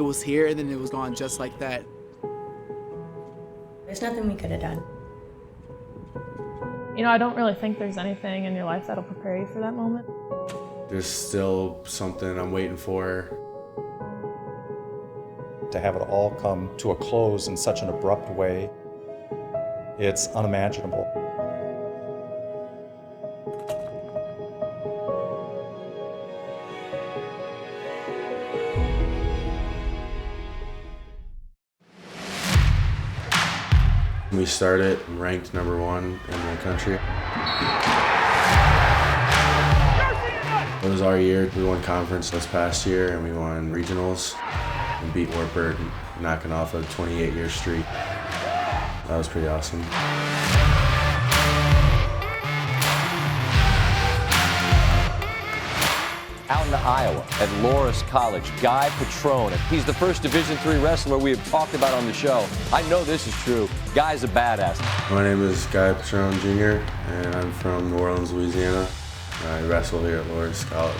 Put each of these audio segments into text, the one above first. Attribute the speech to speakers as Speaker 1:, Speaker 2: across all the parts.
Speaker 1: it was here and then it was gone just like that.
Speaker 2: There's nothing we could have done.
Speaker 3: You know, I don't really think there's anything in your life that'll prepare you for that moment.
Speaker 4: There's still something I'm waiting for.
Speaker 5: To have it all come to a close in such an abrupt way, it's unimaginable.
Speaker 4: We started ranked #1 in the country. It was our year. We won conference this past year and we won regionals and beat Wartburg, knocking off a 28-year streak. That was pretty awesome.
Speaker 6: Out in Iowa at Loras College, PATRON. He's the first Division III wrestler we have talked about on the show. I know this is true. Guy's a badass.
Speaker 4: My name is PATRON Jr. and I'm from New Orleans, Louisiana. I wrestle here at Loras College.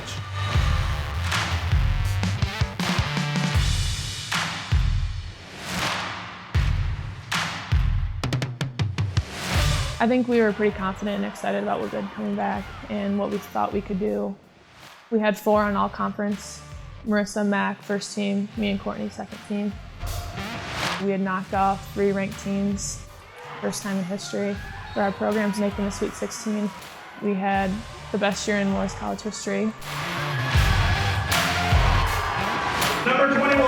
Speaker 3: I think we were pretty confident and excited about what good coming back and what we thought we could do. We had 4 on all conference. Marissa, Mac, first team, me and Courtney, second team. We had knocked off 3 ranked teams, first time in history. For our programs making the Sweet 16, we had the best year in Loras College history.
Speaker 7: Number 21,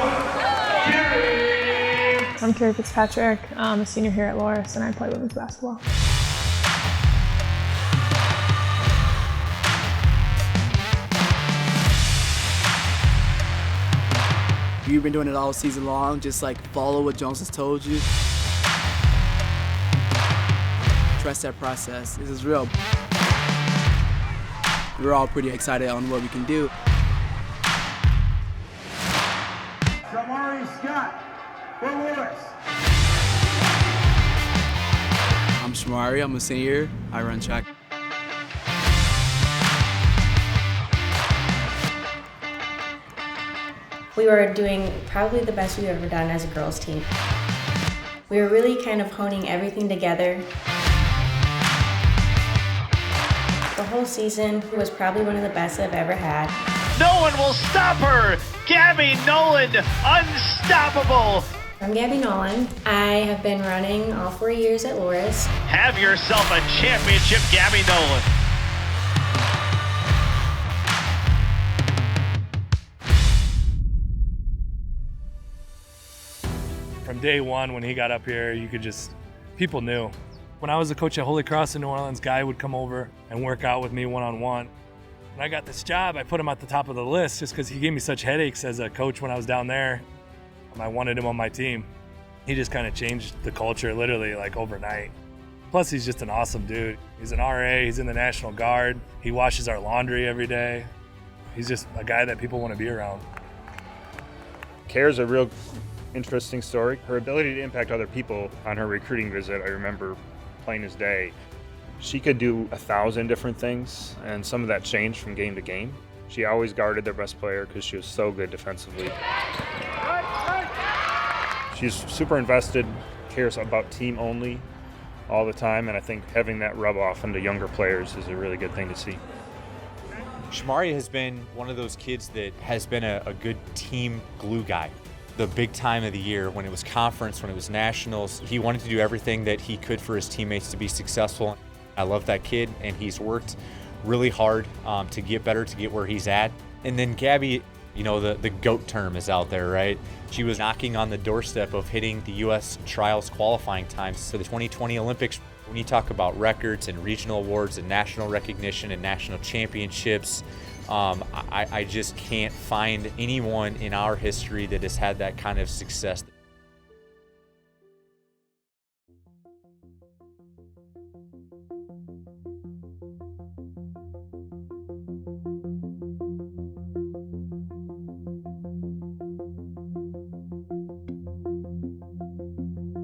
Speaker 7: KARI!
Speaker 3: I'm KARI FITZPATRICK. I'm a senior here at Loras and I play women's basketball.
Speaker 1: You've been doing it all season long, just like follow what Jones has told you. Trust that process. This is real. We're all pretty excited on what we can do.
Speaker 7: Scott for Loras.
Speaker 1: I'm Shamari, I'm a senior. I run track.
Speaker 2: We were doing probably the best we've ever done as a girls team. We were really kind of honing everything together. The whole season was probably one of the best I've ever had.
Speaker 7: No one will stop her! GABBY NOLAND, unstoppable!
Speaker 2: I'm GABBY NOLAND. I have been running all 4 years at Loras.
Speaker 7: Have yourself a championship, GABBY NOLAND.
Speaker 8: From day one when he got up here, people knew. When I was a coach at Holy Cross in New Orleans, Guy would come over and work out with me one-on-one. When I got this job, I put him at the top of the list just because he gave me such headaches as a coach when I was down there. I wanted him on my team. He just kind of changed the culture literally like overnight. Plus, he's just an awesome dude. He's an RA, he's in the National Guard. He washes our laundry every day. He's just a guy that people want to be around.
Speaker 9: Kara's a real interesting story. Her ability to impact other people on her recruiting visit, I remember plain as day. She could do 1,000 different things, and some of that changed from game to game. She always guarded their best player because she was so good defensively. She's super invested, cares about team only all the time, and I think having that rub off into younger players is a really good thing to see.
Speaker 10: Shamari has been one of those kids that has been a good team glue guy. The big time of the year, when it was conference, when it was nationals, he wanted to do everything that he could for his teammates to be successful. I love that kid, and he's worked really hard to get better, to get where he's at. And then Gabby, you know, the GOAT term is out there, right? She was knocking on the doorstep of hitting the U.S. trials qualifying times to the 2020 Olympics. When you talk about records and regional awards and national recognition and national championships, I just can't find anyone in our history that has had that kind of success.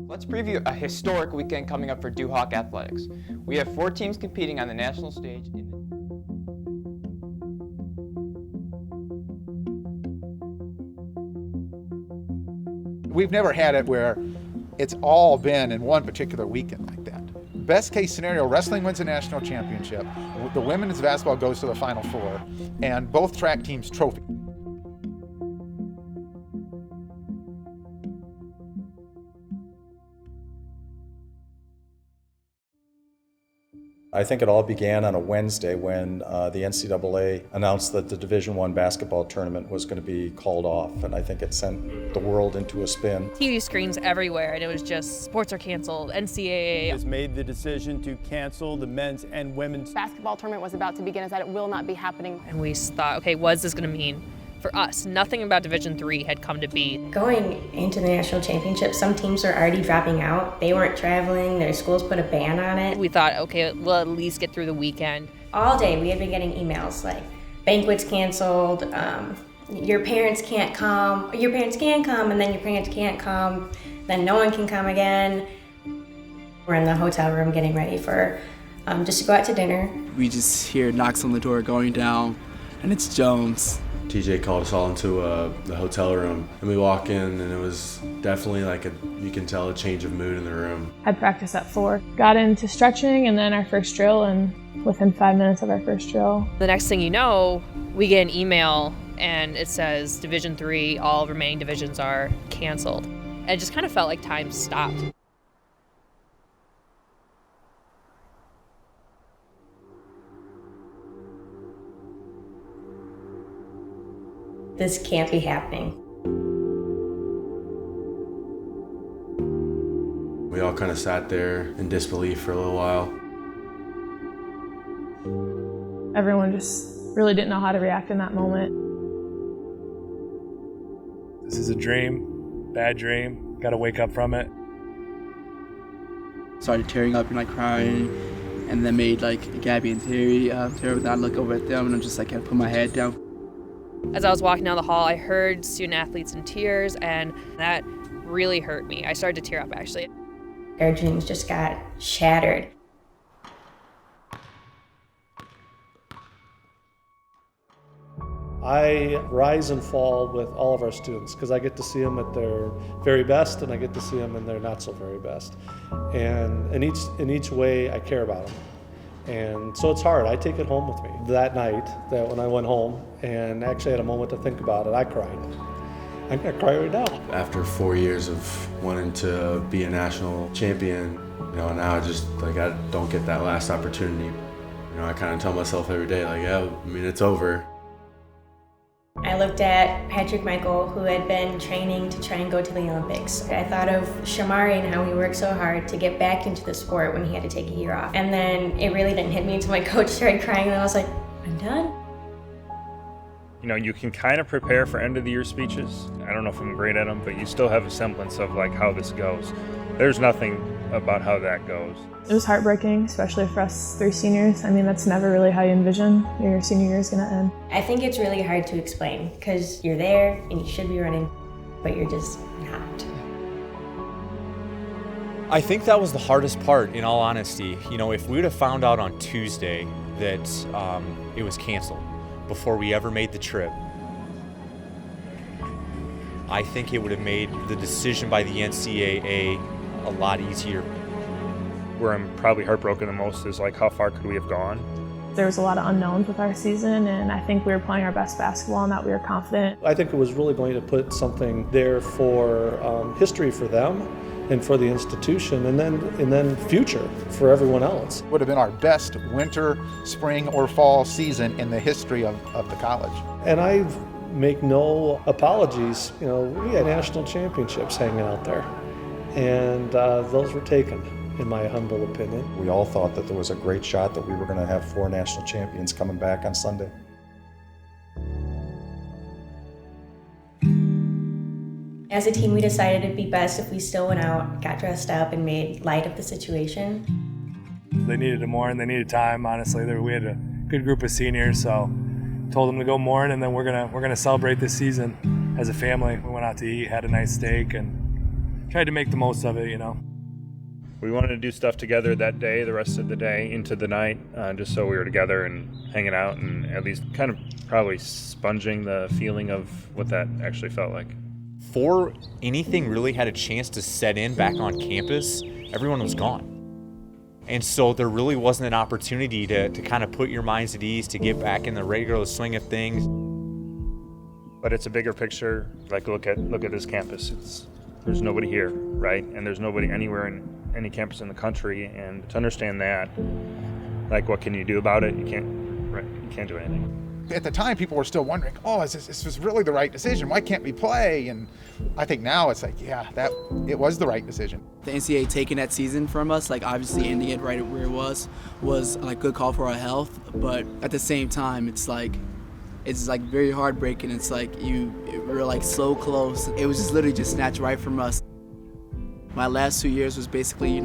Speaker 11: Let's preview a historic weekend coming up for Duhawk Athletics. We have 4 teams competing on the national stage.
Speaker 12: We've never had it where it's all been in one particular weekend like that. Best case scenario, wrestling wins a national championship, the women's basketball goes to the Final Four, and both track teams trophy.
Speaker 5: I think it all began on a Wednesday when the NCAA announced that the Division I basketball tournament was going to be called off, and I think it sent the world into a spin.
Speaker 13: TV screens everywhere, and it was just sports are canceled, NCAA
Speaker 14: has made the decision to cancel the men's and women's
Speaker 15: basketball tournament was about to begin, is that it will not be happening.
Speaker 13: And we thought, okay, what is this going to mean for us? Nothing about Division III had come to be.
Speaker 2: Going into the national championship, some teams are already dropping out. They weren't traveling, their schools put a ban on it.
Speaker 13: We thought, okay, we'll at least get through the weekend.
Speaker 2: All day we had been getting emails like, banquets canceled, your parents can't come, your parents can come, and then your parents can't come, then no one can come again. We're in the hotel room getting ready for just to go out to dinner.
Speaker 1: We just hear knocks on the door going down, and it's Jones.
Speaker 4: TJ called us all into the hotel room, and we walk in, and it was definitely like you can tell a change of mood in the room.
Speaker 3: Had practice at 4. Got into stretching and then our first drill, and within 5 minutes of our first drill.
Speaker 13: The next thing you know, we get an email and it says Division III, all remaining divisions are canceled. And it just kind of felt like time stopped.
Speaker 2: This can't be happening.
Speaker 4: We all kind of sat there in disbelief for a little while.
Speaker 3: Everyone just really didn't know how to react in that moment.
Speaker 8: This is a dream, bad dream, gotta wake up from it.
Speaker 1: Started tearing up and like crying, and then made like Gabby and Terry tear up, and I look over at them and I'm just like, I put my head down.
Speaker 13: As I was walking down the hall, I heard student athletes in tears, and that really hurt me. I started to tear up, actually.
Speaker 2: Our dreams just got shattered.
Speaker 16: I rise and fall with all of our students because I get to see them at their very best and I get to see them in their not so very best. And in each way, I care about them. And so it's hard. I take it home with me. That night, that when I went home and actually had a moment to think about it, I cried. I'm gonna cry right now.
Speaker 4: After 4 years of wanting to be a national champion, now I just I don't get that last opportunity. I kind of tell myself every day, it's over.
Speaker 2: I looked at Patrick Michael, who had been training to try and go to the Olympics. I thought of Shamari and how he worked so hard to get back into the sport when he had to take a year off. And then it really didn't hit me until my coach started crying, and I was like, I'm done.
Speaker 9: You can kind of prepare for end of the year speeches. I don't know if I'm great at them, but you still have a semblance of how this goes. There's nothing about how that goes.
Speaker 3: It was heartbreaking, especially for us 3 seniors. I mean, that's never really how you envision your senior year is going to end.
Speaker 2: I think it's really hard to explain because you're there and you should be running, but you're just not.
Speaker 10: I think that was the hardest part, in all honesty. If we would have found out on Tuesday that it was canceled before we ever made the trip, I think it would have made the decision by the NCAA a lot easier.
Speaker 9: Where I'm probably heartbroken the most is how far could we have gone?
Speaker 3: There was a lot of unknowns with our season, and I think we were playing our best basketball and that we were confident.
Speaker 16: I think it was really going to put something there for history for them and for the institution, and then future for everyone else.
Speaker 12: Would have been our best winter, spring, or fall season in the history of the college.
Speaker 16: And I make no apologies. We had national championships hanging out there, and those were taken, in my humble opinion.
Speaker 5: We all thought that there was a great shot that we were going to have 4 national champions coming back on Sunday.
Speaker 2: As a team, we decided it'd be best if we still went out, got dressed up, and made light of the situation.
Speaker 8: They needed it more, and they needed time, honestly. We had a good group of seniors, so told them to go mourn, and then we're gonna celebrate this season as a family. We went out to eat, had a nice steak, and tried to make the most of it,
Speaker 9: We wanted to do stuff together that day, the rest of the day, into the night, just so we were together and hanging out and at least kind of probably sponging the feeling of what that actually felt like.
Speaker 10: Before anything really had a chance to set in back on campus, everyone was gone. And so there really wasn't an opportunity to kind of put your minds at ease, to get back in the regular swing of things.
Speaker 9: But it's a bigger picture. Like, look at this campus. There's nobody here, right? And there's nobody anywhere in any campus in the country. And to understand that, like, what can you do about it? You can't do anything.
Speaker 12: At the time, people were still wondering, oh, is this really the right decision? Why can't we play? And I think now it's like, yeah, it was the right decision.
Speaker 1: The NCAA taking that season from us, like obviously ending it right where it was like good call for our health. But at the same time, it's like very heartbreaking. It's like we're like so close. It was just literally just snatched right from us. My last 2 years was basically,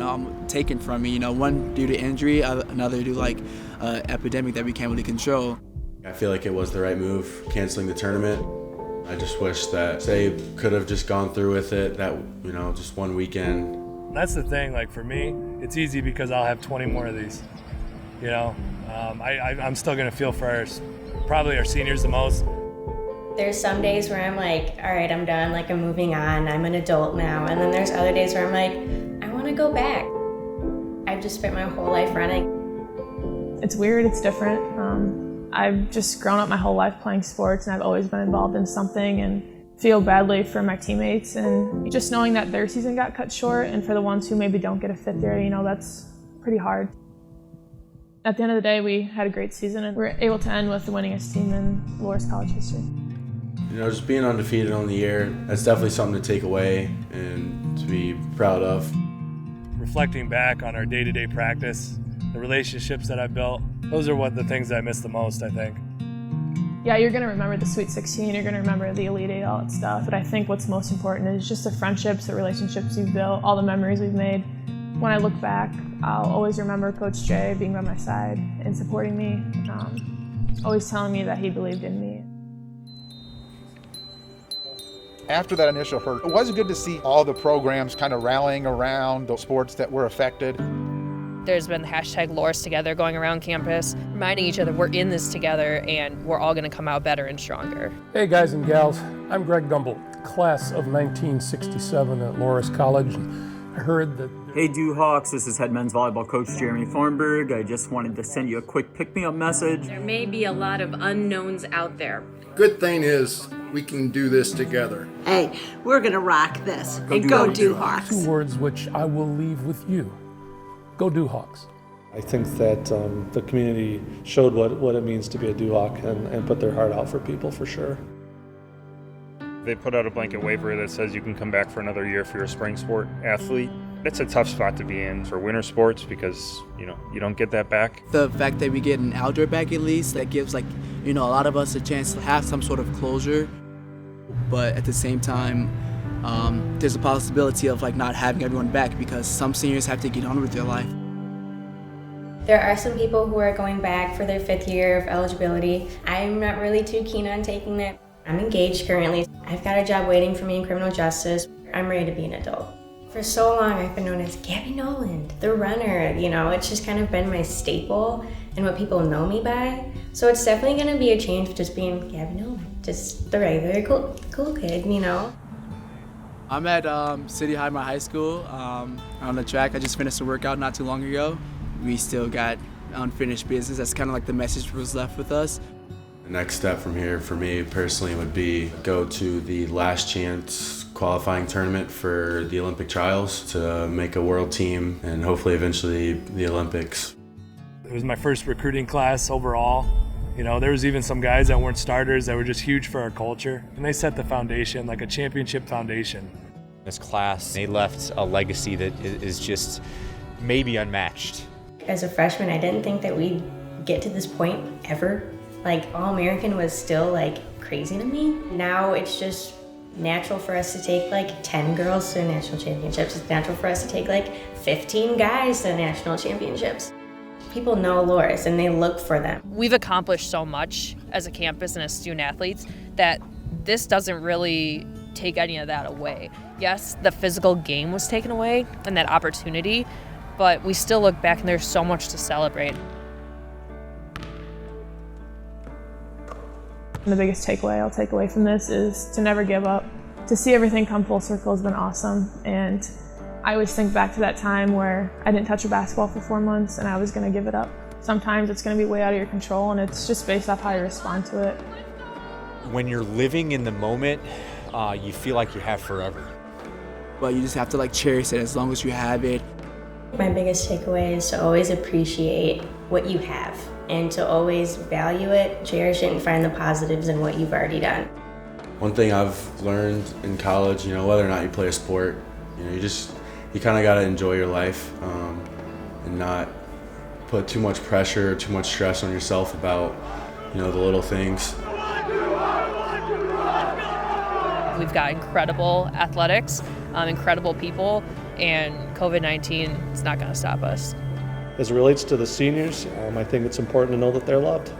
Speaker 1: taken from me. One due to injury, another due to like epidemic that we can't really control.
Speaker 4: I feel like it was the right move, canceling the tournament. I just wish that Say could have just gone through with it, that, just one weekend.
Speaker 8: That's the thing, like for me, it's easy because I'll have 20 more of these. I'm still gonna feel for probably our seniors the most.
Speaker 2: There's some days where I'm like, all right, I'm done, like I'm moving on, I'm an adult now. And then there's other days where I'm like, I wanna go back. I've just spent my whole life running.
Speaker 3: It's weird, it's different. I've just grown up my whole life playing sports, and I've always been involved in something, and feel badly for my teammates, and just knowing that their season got cut short, and for the ones who maybe don't get a fifth year, that's pretty hard. At the end of the day, we had a great season, and we were able to end with the winningest team in Loras College history.
Speaker 4: Just being undefeated on the year, that's definitely something to take away and to be proud of.
Speaker 8: Reflecting back on our day-to-day practice, the relationships that I built, those are the things that I miss the most, I think.
Speaker 3: Yeah, you're gonna remember the Sweet 16, you're gonna remember the Elite Eight, all that stuff, but I think what's most important is just the friendships, the relationships you've built, all the memories we've made. When I look back, I'll always remember Coach Jay being by my side and supporting me, always telling me that he believed in me.
Speaker 12: After that initial hurt, it was good to see all the programs kind of rallying around the sports that were affected.
Speaker 13: There's been the hashtag Loras Together going around campus, reminding each other we're in this together and we're all going to come out better and stronger.
Speaker 17: Hey guys and gals, I'm Greg Dumble, class of 1967 at Loras College. I heard that...
Speaker 18: Hey Dewhawks, this is head men's volleyball coach Jeremy Thornburg. I just wanted to send you a quick pick-me-up message.
Speaker 19: There may be a lot of unknowns out there.
Speaker 20: Good thing is, we can do this together.
Speaker 19: Hey, we're gonna rock this. Go Dewhawks.
Speaker 17: 2 words which I will leave with you. Go Dewhawks.
Speaker 16: I think that the community showed what it means to be a Dewhawk and put their heart out for people, for sure.
Speaker 9: They put out a blanket waiver that says you can come back for another year if you're a spring sport athlete. It's a tough spot to be in for winter sports because, you don't get that back.
Speaker 1: The fact that we get an outdoor back at least, that gives a lot of us a chance to have some sort of closure. But at the same time, there's a possibility of not having everyone back because some seniors have to get on with their life.
Speaker 2: There are some people who are going back for their 5th year of eligibility. I'm not really too keen on taking that. I'm engaged currently. I've got a job waiting for me in criminal justice. I'm ready to be an adult. For so long, I've been known as Gabby Noland, the runner. It's just kind of been my staple and what people know me by. So it's definitely going to be a change of just being Gabby Noland, just the regular cool kid,
Speaker 1: I'm at City High, my high school, on the track. I just finished a workout not too long ago. We still got unfinished business. That's kind of the message that was left with us.
Speaker 4: The next step from here for me personally would be go to the last chance qualifying tournament for the Olympic trials to make a world team and hopefully eventually the Olympics.
Speaker 8: It was my first recruiting class overall. There was even some guys that weren't starters that were just huge for our culture, and they set the foundation, like a championship foundation.
Speaker 10: This class, they left a legacy that is just maybe unmatched.
Speaker 2: As a freshman, I didn't think that we'd get to this point ever. All-American was still crazy to me. Now it's just natural for us to take 10 girls to national championships. It's natural for us to take 15 guys to national championships. People know Loras and they look for them.
Speaker 13: We've accomplished so much as a campus and as student athletes that this doesn't really take any of that away. Yes, the physical game was taken away and that opportunity, but we still look back and there's so much to celebrate.
Speaker 3: The biggest takeaway I'll take away from this is to never give up. To see everything come full circle has been awesome, and I always think back to that time where I didn't touch a basketball for 4 months and I was going to give it up. Sometimes it's going to be way out of your control, and it's just based off how you respond to it.
Speaker 10: When you're living in the moment, you feel like you have forever.
Speaker 1: But you just have to like cherish it as long as you have it.
Speaker 2: My biggest takeaway is to always appreciate what you have and to always value it, cherish it, and find the positives in what you've already done.
Speaker 4: One thing I've learned in college, whether or not you play a sport, you kind of got to enjoy your life and not put too much pressure, too much stress on yourself about, the little things.
Speaker 13: We've got incredible athletics, incredible people, and COVID-19 is not going to stop us.
Speaker 16: As it relates to the seniors, I think it's important to know that they're loved.